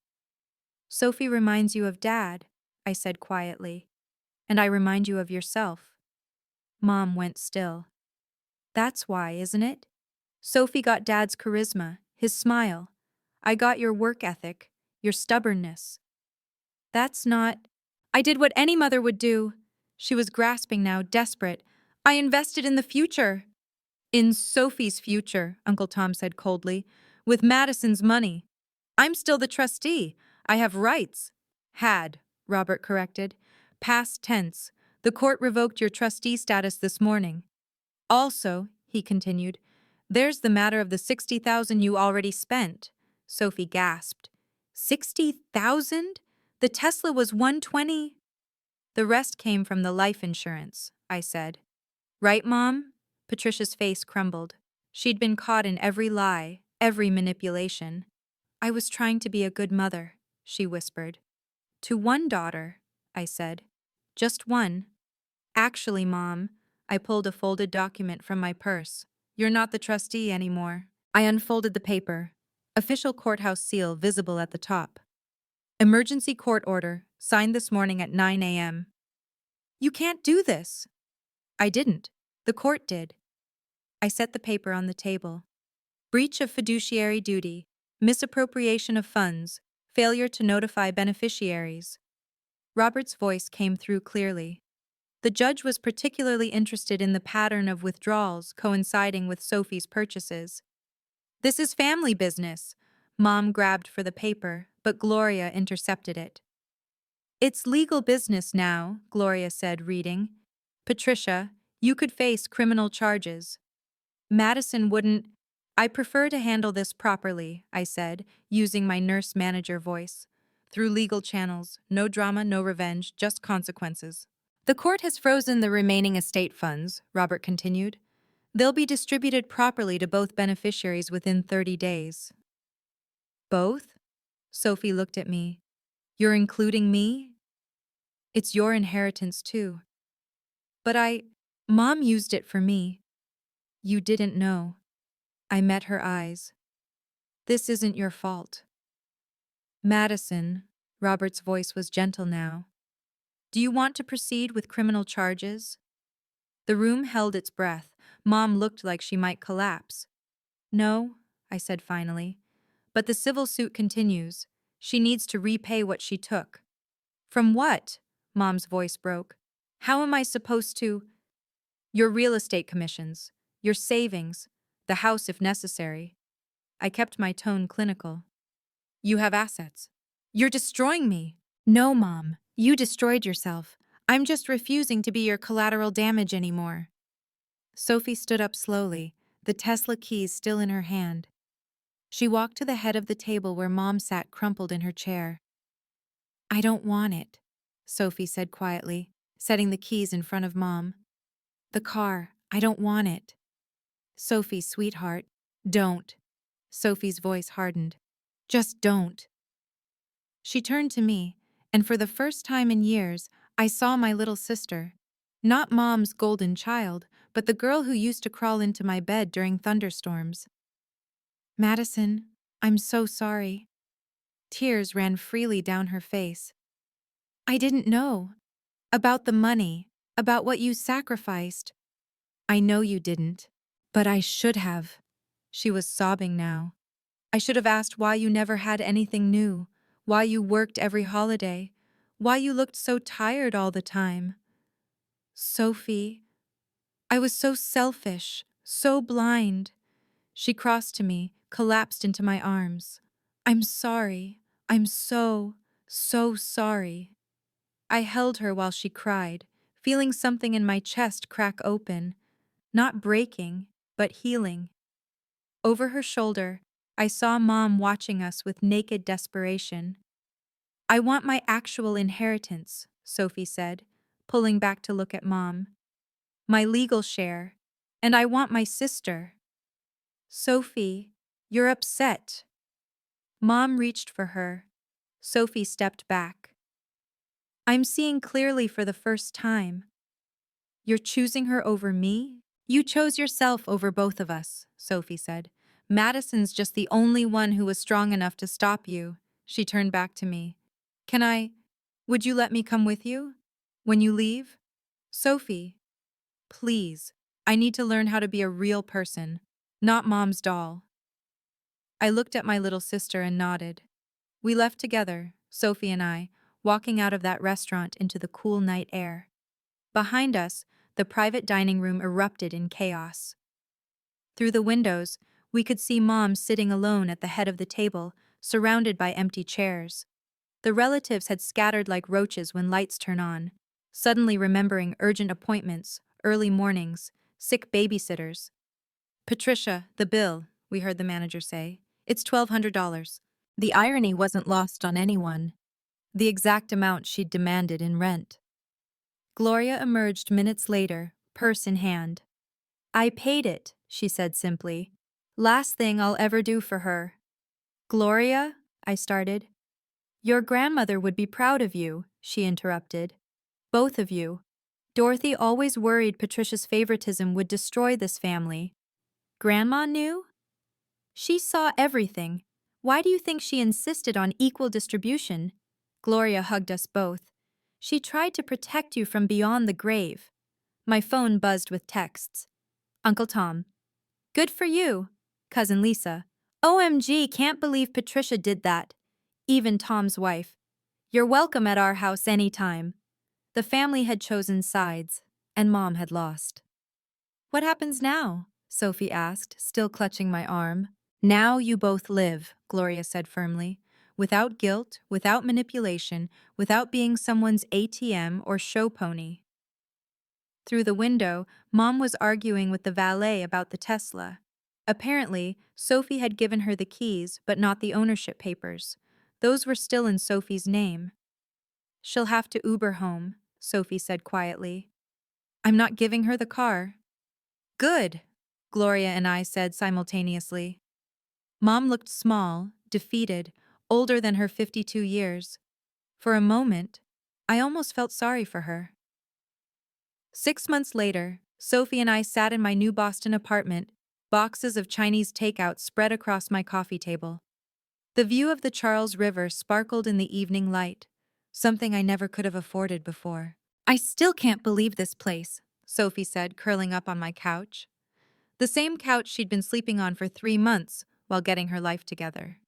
Sophie reminds you of Dad, I said quietly, and I remind you of yourself. Mom went still. That's why, isn't it? Sophie got Dad's charisma, his smile. I got your work ethic, your stubbornness. That's not... I did what any mother would do. She was grasping now, desperate. I invested in the future. In Sophie's future, Uncle Tom said coldly, with Madison's money. I'm still the trustee. I have rights. Had, Robert corrected. Past tense. The court revoked your trustee status this morning. Also, he continued, there's the matter of the $60,000 you already spent. Sophie gasped. 60,000? The Tesla was 120. The rest came from the life insurance, I said. Right, Mom? Patricia's face crumbled. She'd been caught in every lie, every manipulation. I was trying to be a good mother, she whispered. To one daughter, I said. Just one. Actually, Mom, I pulled a folded document from my purse. You're not the trustee anymore. I unfolded the paper. Official courthouse seal visible at the top. Emergency court order, signed this morning at 9 a.m. You can't do this. I didn't. The court did. I set the paper on the table. Breach of fiduciary duty, misappropriation of funds, failure to notify beneficiaries. Robert's voice came through clearly. The judge was particularly interested in the pattern of withdrawals coinciding with Sophie's purchases. This is family business. Mom grabbed for the paper, but Gloria intercepted it. It's legal business now, Gloria said, reading. Patricia, you could face criminal charges. Madison wouldn't. I prefer to handle this properly, I said, using my nurse manager voice. Through legal channels, no drama, no revenge, just consequences. The court has frozen the remaining estate funds, Robert continued. They'll be distributed properly to both beneficiaries within 30 days. Both? Sophie looked at me. You're including me? It's your inheritance too. But Mom used it for me. You didn't know. I met her eyes. This isn't your fault. Madison, Robert's voice was gentle now. Do you want to proceed with criminal charges? The room held its breath. Mom looked like she might collapse. No, I said finally. But the civil suit continues. She needs to repay what she took. From what? Mom's voice broke. How am I supposed to? Your real estate commissions, your savings, the house if necessary. I kept my tone clinical. You have assets. You're destroying me. No, Mom, you destroyed yourself. I'm just refusing to be your collateral damage anymore. Sophie stood up slowly, the Tesla keys still in her hand. She walked to the head of the table where Mom sat crumpled in her chair. I don't want it, Sophie said quietly, setting the keys in front of Mom. The car, I don't want it. Sophie, sweetheart, don't. Sophie's voice hardened. Just don't. She turned to me, and for the first time in years, I saw my little sister. Not Mom's golden child, but the girl who used to crawl into my bed during thunderstorms. Madison, I'm so sorry. Tears ran freely down her face. I didn't know. About the money, about what you sacrificed. I know you didn't. But I should have. She was sobbing now. I should have asked why you never had anything new, why you worked every holiday, why you looked so tired all the time. Sophie, I was so selfish, so blind. She crossed to me, collapsed into my arms. I'm sorry. I'm so sorry. I held her while she cried, feeling something in my chest crack open, not breaking, but healing. Over her shoulder, I saw Mom watching us with naked desperation. I want my actual inheritance, Sophie said, pulling back to look at Mom. My legal share. And I want my sister. Sophie, you're upset. Mom reached for her. Sophie stepped back. I'm seeing clearly for the first time. You're choosing her over me? You chose yourself over both of us, Sophie said. Madison's just the only one who was strong enough to stop you. She turned back to me. Would you let me come with you? When you leave? Sophie, please. I need to learn how to be a real person, not Mom's doll. I looked at my little sister and nodded. We left together, Sophie and I, walking out of that restaurant into the cool night air. Behind us, the private dining room erupted in chaos. Through the windows, we could see Mom sitting alone at the head of the table, surrounded by empty chairs. The relatives had scattered like roaches when lights turn on, suddenly remembering urgent appointments, early mornings, sick babysitters. Patricia, the bill, we heard the manager say. It's $1,200. The irony wasn't lost on anyone. The exact amount she'd demanded in rent. Gloria emerged minutes later, purse in hand. I paid it, she said simply. Last thing I'll ever do for her. Gloria, I started. Your grandmother would be proud of you, she interrupted. Both of you. Dorothy always worried Patricia's favoritism would destroy this family. Grandma knew? She saw everything. Why do you think she insisted on equal distribution? Gloria hugged us both. She tried to protect you from beyond the grave. My phone buzzed with texts. Uncle Tom. Good for you. Cousin Lisa. OMG, can't believe Patricia did that. Even Tom's wife. You're welcome at our house anytime. The family had chosen sides, and Mom had lost. What happens now? Sophie asked, still clutching my arm. Now you both live, Gloria said firmly. Without guilt, without manipulation, without being someone's ATM or show pony. Through the window, Mom was arguing with the valet about the Tesla. Apparently, Sophie had given her the keys, but not the ownership papers. Those were still in Sophie's name. She'll have to Uber home, Sophie said quietly. I'm not giving her the car. Good, Gloria and I said simultaneously. Mom looked small, defeated, older than her 52 years. For a moment, I almost felt sorry for her. 6 months later, Sophie and I sat in my new Boston apartment, boxes of Chinese takeout spread across my coffee table. The view of the Charles River sparkled in the evening light, something I never could have afforded before. I still can't believe this place, Sophie said, curling up on my couch. The same couch she'd been sleeping on for 3 months while getting her life together.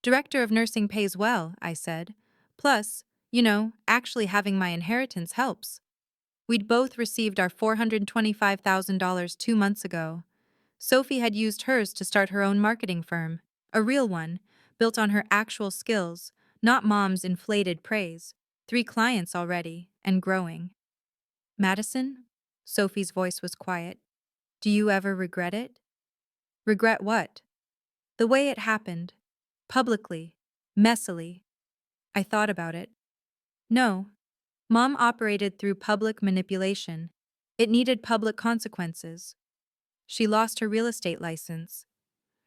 Director of nursing pays well, I said. Plus, actually having my inheritance helps. We'd both received our $425,000 2 months ago. Sophie had used hers to start her own marketing firm, a real one, built on her actual skills, not Mom's inflated praise. 3 clients already, and growing. Madison? Sophie's voice was quiet. Do you ever regret it? Regret what? The way it happened. Publicly. Messily. I thought about it. No. Mom operated through public manipulation. It needed public consequences. She lost her real estate license.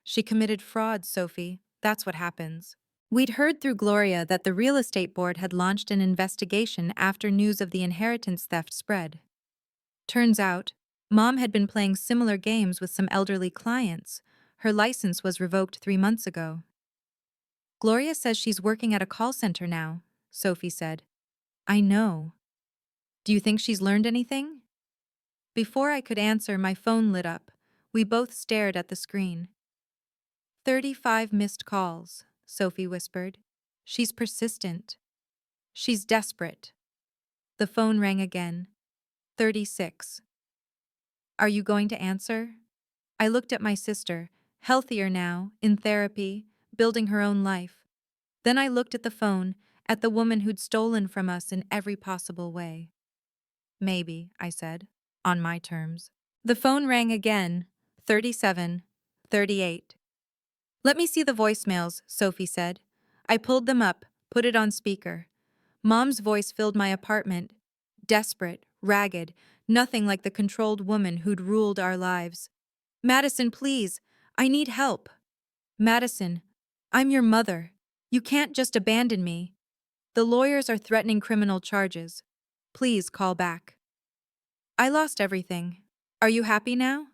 She committed fraud, Sophie. That's what happens. We'd heard through Gloria that the real estate board had launched an investigation after news of the inheritance theft spread. Turns out, Mom had been playing similar games with some elderly clients. Her license was revoked 3 months ago. Gloria says she's working at a call center now, Sophie said. I know. Do you think she's learned anything? Before I could answer, my phone lit up. We both stared at the screen. 35 missed calls, Sophie whispered. She's persistent. She's desperate. The phone rang again. 36. Are you going to answer? I looked at my sister, healthier now, in therapy, building her own life. Then I looked at the phone, at the woman who'd stolen from us in every possible way. Maybe, I said, on my terms. The phone rang again. 37. 38. Let me see the voicemails, Sophie said. I pulled them up, put it on speaker. Mom's voice filled my apartment. Desperate, ragged, nothing like the controlled woman who'd ruled our lives. Madison, please, I need help. Madison, I'm your mother. You can't just abandon me. The lawyers are threatening criminal charges. Please call back. I lost everything. Are you happy now?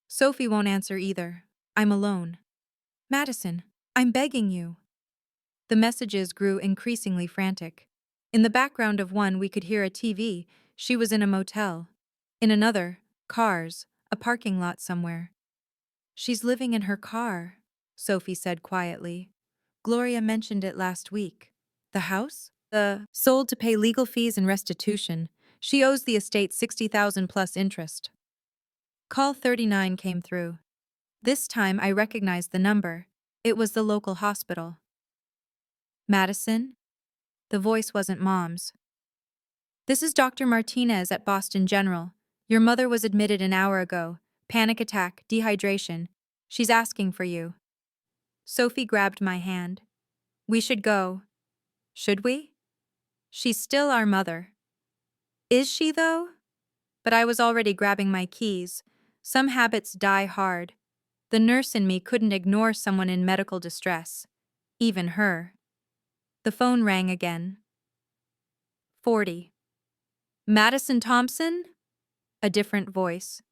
Sophie won't answer either. I'm alone. Madison, I'm begging you. The messages grew increasingly frantic. In the background of one, we could hear a TV. She was in a motel. In another, cars, a parking lot somewhere. She's living in her car, Sophie said quietly. Gloria mentioned it last week. The house? Sold to pay legal fees and restitution. She owes the estate $60,000 plus interest. Call 39 came through. This time I recognized the number. It was the local hospital. Madison? The voice wasn't Mom's. This is Dr. Martinez at Boston General. Your mother was admitted an hour ago. Panic attack, dehydration. She's asking for you. Sophie grabbed my hand. We should go. Should we? She's still our mother. Is she, though? But I was already grabbing my keys. Some habits die hard. The nurse in me couldn't ignore someone in medical distress. Even her. The phone rang again. 40. Madison Thompson? A different voice.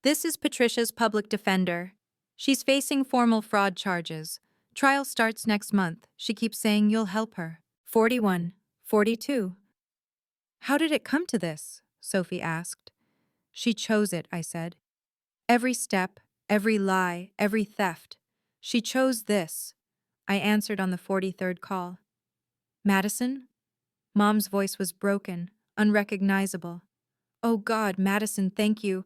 This is Patricia's public defender. She's facing formal fraud charges. Trial starts next month. She keeps saying you'll help her. 41. 42. How did it come to this? Sophie asked. She chose it, I said. Every step, every lie, every theft. She chose this. I answered on the 43rd call. Madison? Mom's voice was broken, unrecognizable. Oh God, Madison, thank you.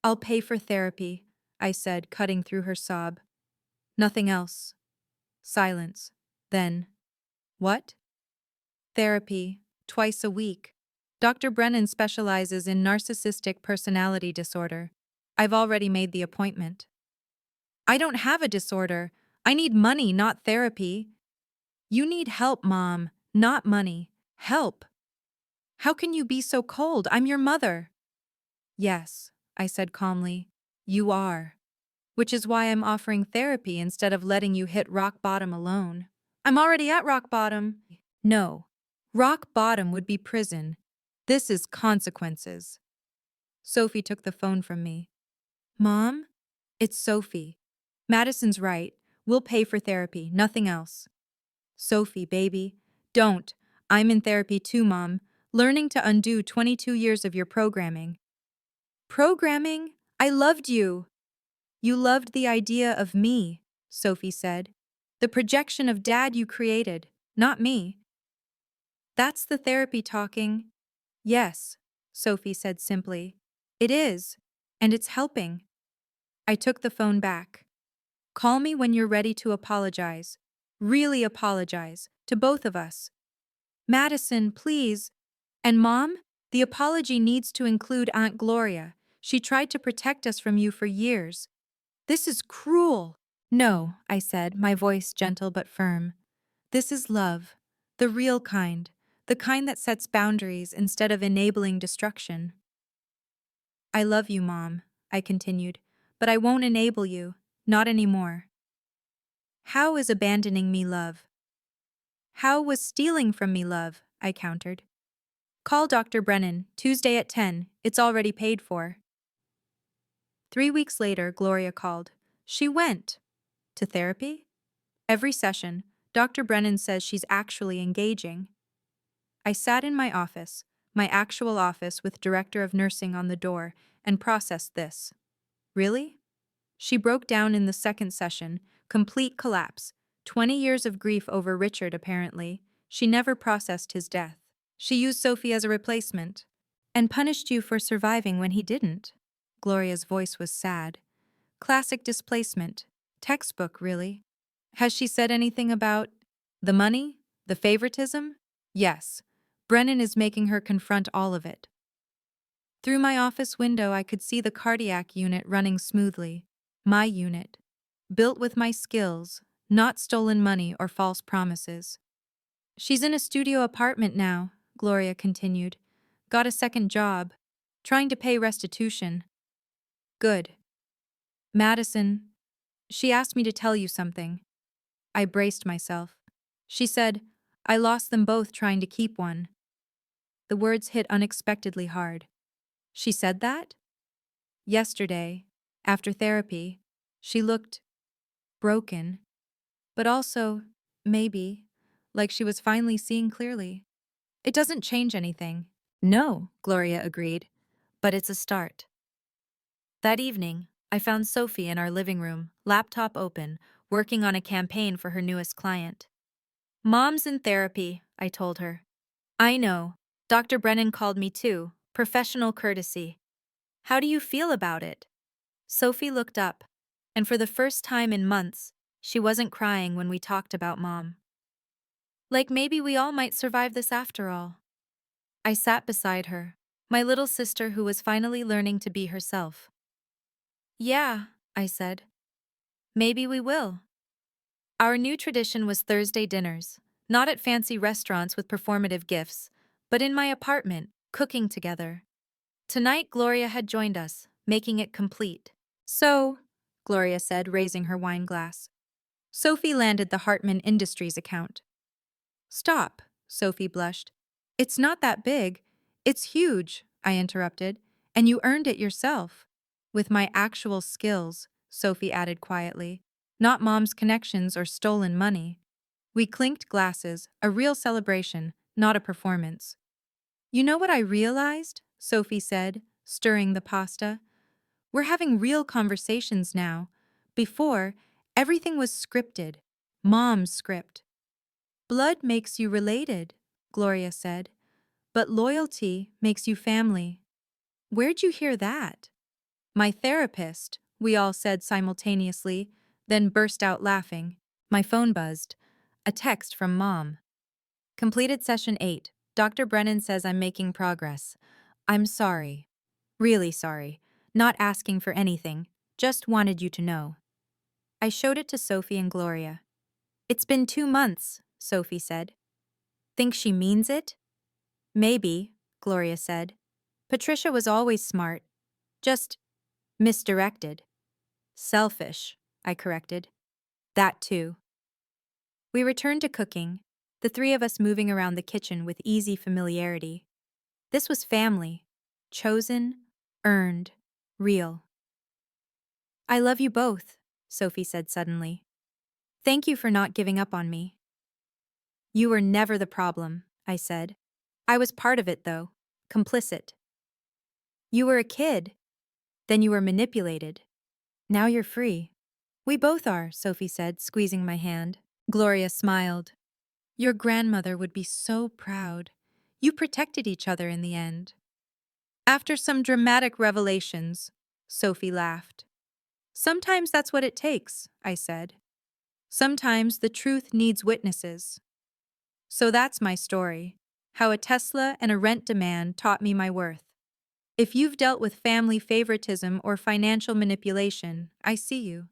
I'll pay for therapy, I said, cutting through her sob. Nothing else. Silence. Then, what? Therapy, twice a week. Dr. Brennan specializes in narcissistic personality disorder. I've already made the appointment. I don't have a disorder. I need money, not therapy. You need help, Mom, not money. Help. How can you be so cold? I'm your mother. Yes, I said calmly. You are. Which is why I'm offering therapy instead of letting you hit rock bottom alone. I'm already at rock bottom. No. Rock bottom would be prison. This is consequences. Sophie took the phone from me. Mom? It's Sophie. Madison's right. We'll pay for therapy, nothing else. Sophie, baby. Don't. I'm in therapy too, Mom. Learning to undo 22 years of your programming. Programming? I loved you. You loved the idea of me, Sophie said. The projection of Dad you created, not me. That's the therapy talking. Yes, Sophie said simply. It is, and it's helping. I took the phone back. Call me when you're ready to apologize. Really apologize, to both of us. Madison, please. And Mom, the apology needs to include Aunt Gloria. She tried to protect us from you for years. This is cruel. No, I said, my voice gentle but firm. This is love, the real kind, the kind that sets boundaries instead of enabling destruction. I love you, Mom, I continued, but I won't enable you, not anymore. How is abandoning me love? How was stealing from me love? I countered. Call Dr. Brennan, Tuesday at 10, it's already paid for. 3 weeks later, Gloria called. She went. To therapy? Every session, Dr. Brennan says she's actually engaging. I sat in my office, my actual office with Director of Nursing on the door, and processed this. Really? She broke down in the second session, complete collapse. 20 years of grief over Richard, apparently. She never processed his death. She used Sophie as a replacement. And punished you for surviving when he didn't. Gloria's voice was sad. Classic displacement. Textbook, really. Has she said anything about the money? The favoritism? Yes. Brennan is making her confront all of it. Through my office window, I could see the cardiac unit running smoothly. My unit. Built with my skills, not stolen money or false promises. She's in a studio apartment now, Gloria continued. Got a second job. Trying to pay restitution. Good. Madison, she asked me to tell you something. I braced myself. She said, I lost them both trying to keep one. The words hit unexpectedly hard. She said that? Yesterday, after therapy, she looked broken, but also, maybe, like she was finally seeing clearly. It doesn't change anything. No, Gloria agreed, but it's a start. That evening, I found Sophie in our living room, laptop open, working on a campaign for her newest client. Mom's in therapy, I told her. I know. Dr. Brennan called me too. Professional courtesy. How do you feel about it? Sophie looked up, and for the first time in months, she wasn't crying when we talked about Mom. Like maybe we all might survive this after all. I sat beside her, my little sister who was finally learning to be herself. Yeah, I said. Maybe we will. Our new tradition was Thursday dinners, not at fancy restaurants with performative gifts, but in my apartment, cooking together. Tonight Gloria had joined us, making it complete. So, Gloria said, raising her wine glass. Sophie landed the Hartman Industries account. Stop, Sophie blushed. It's not that big. It's huge, I interrupted, and you earned it yourself. With my actual skills, Sophie added quietly, not Mom's connections or stolen money. We clinked glasses, a real celebration, not a performance. You know what I realized? Sophie said, stirring the pasta. We're having real conversations now. Before, everything was scripted. Mom's script. Blood makes you related, Gloria said, but loyalty makes you family. Where'd you hear that? My therapist, we all said simultaneously, then burst out laughing. My phone buzzed. A text from Mom. Completed session 8. Dr. Brennan says I'm making progress. I'm sorry. Really sorry. Not asking for anything. Just wanted you to know. I showed it to Sophie and Gloria. It's been 2 months, Sophie said. Think she means it? Maybe, Gloria said. Patricia was always smart. Just misdirected. Selfish, I corrected. That too. We returned to cooking, the three of us moving around the kitchen with easy familiarity. This was family. Chosen, earned, real. I love you both, Sophie said suddenly. Thank you for not giving up on me. You were never the problem, I said. I was part of it, though. Complicit. You were a kid. Then you were manipulated. Now you're free. We both are, Sophie said, squeezing my hand. Gloria smiled. Your grandmother would be so proud. You protected each other in the end. After some dramatic revelations, Sophie laughed. Sometimes that's what it takes, I said. Sometimes the truth needs witnesses. So that's my story, how a Tesla and a rent demand taught me my worth. If you've dealt with family favoritism or financial manipulation, I see you.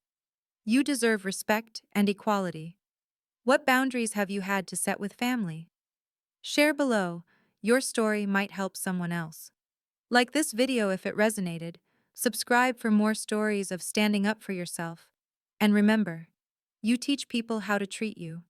You deserve respect and equality. What boundaries have you had to set with family? Share below. Your story might help someone else. Like this video if it resonated. Subscribe for more stories of standing up for yourself. And remember, you teach people how to treat you.